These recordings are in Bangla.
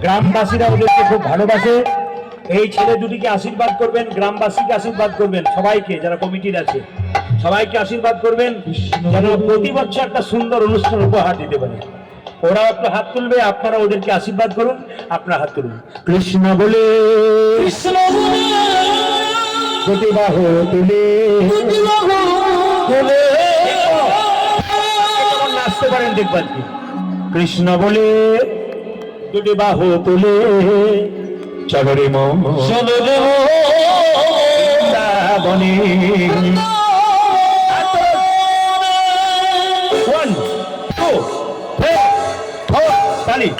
গ্রামবাসীরা ওদেরকে খুব ভালোবাসে। এই ছেলে দুটিকে আশীর্বাদ করবেন, গ্রামবাসীকে আশীর্বাদ করবেন, সবাইকে যারা কমিটির আছে সবাইকে আশীর্বাদ করবেন যেন প্রতি বছর একটা সুন্দর অনুষ্ঠান উপহার দিতে পারে। ওরা একটু হাত তুলবে, আপনারা ওদেরকে আশীর্বাদ করুন, আপনারা হাত তুলুন। কৃষ্ণ বলে দুটি বাহু তুলে নাচতে পারেন দেখবেন। কৃষ্ণ বলে দুটি বাহু তুলে চলো রে মন বনে। ওয়ান টু থ্রি ফোর তালি।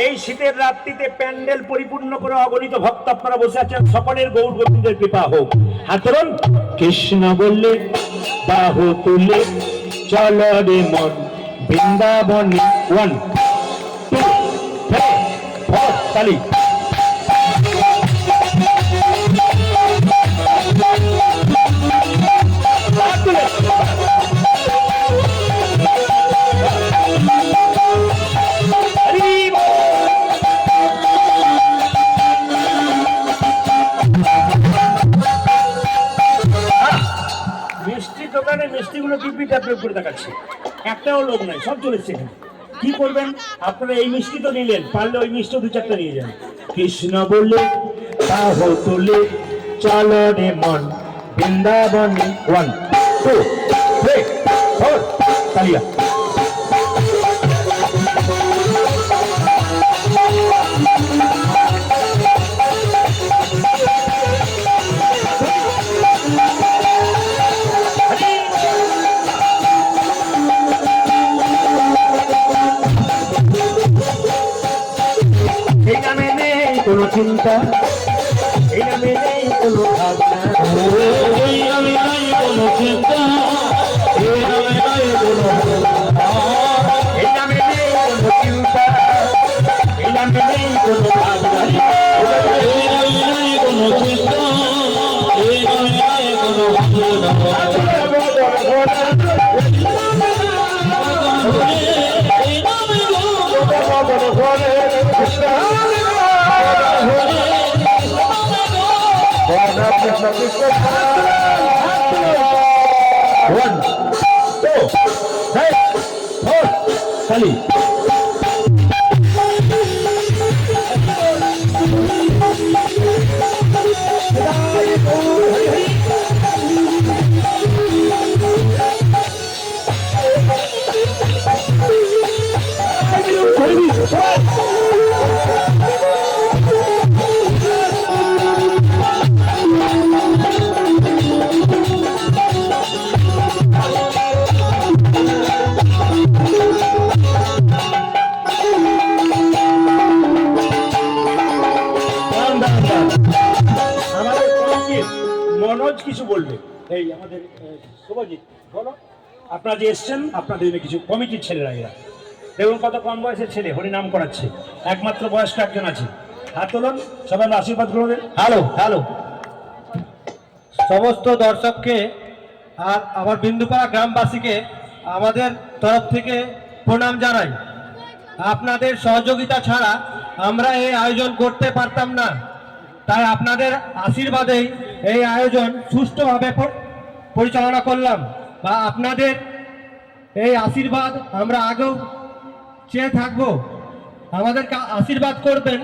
এই শীতের রাত্রিতে প্যান্ডেল পরিপূর্ণ করে অগণিত ভক্ত আপনারা বসে আছেন, সকলের গৌর গোবিন্দের কৃপা হোক। হাত তুলুন। কৃষ্ণ বললে বাহু তুলে চল রে মন বৃন্দাবনে। ওয়ান টু থ্রি ফোর তালি। মিষ্টির দোকানে মিষ্টিগুলো টিপি টাপি করে দেখাচ্ছে, একটাও লোক নাই, সব চলেছে এখানে। কি করবেন আপনারা? এই মিষ্টি তো নিলেন, পারলে ওই মিষ্টি দু চারটা নিয়ে যান। কৃষ্ণ বললে বাহু তুলে চল রে মন বৃন্দাবনে। ওয়ান টু থ্রি ফোর তালিয়া। এই নামে নেই কোনো চিন্তা, এই নামে নেই কোনো ভাবনা, এই নামে নেই কোনো চিন্তা, এই নামে নেই কোনো ভাবনা, এই নামে নেই কোনো চিন্তা, এই নামে নেই কোনো ভাবনা, এই নামে নেই কোনো চিন্তা, এই নামে নেই কোনো ভাবনা। One, two, three, four, tali. Manoj কিছু বলবে। এই আমাদের শুভজিৎ বলো, আপনারা যে এসছেন আপনাদের কিছু কমিটির ছেলেরা, এরা দেখুন কত কম বয়সের ছেলে হরিনাম করাচ্ছে, একমাত্র বয়স্ক একজন আছে। হাত তুলুন, সবাই আশীর্বাদ করবেন। হ্যালো হ্যালো সমস্ত দর্শককে আর আমার বিন্দুপাড়া গ্রামবাসীকে আমাদের তরফ থেকে প্রণাম জানাই। আপনাদের সহযোগিতা ছাড়া আমরা এই আয়োজন করতে পারতাম না, তাই আপনাদের আশীর্বাদেই এই আয়োজন সুষ্ঠুভাবে পরিচালনা করলাম। বা আপনাদের এই আশীর্বাদ আমরা আগেও চেয়ে থাকবো, আমাদেরকে আশীর্বাদ করবেন।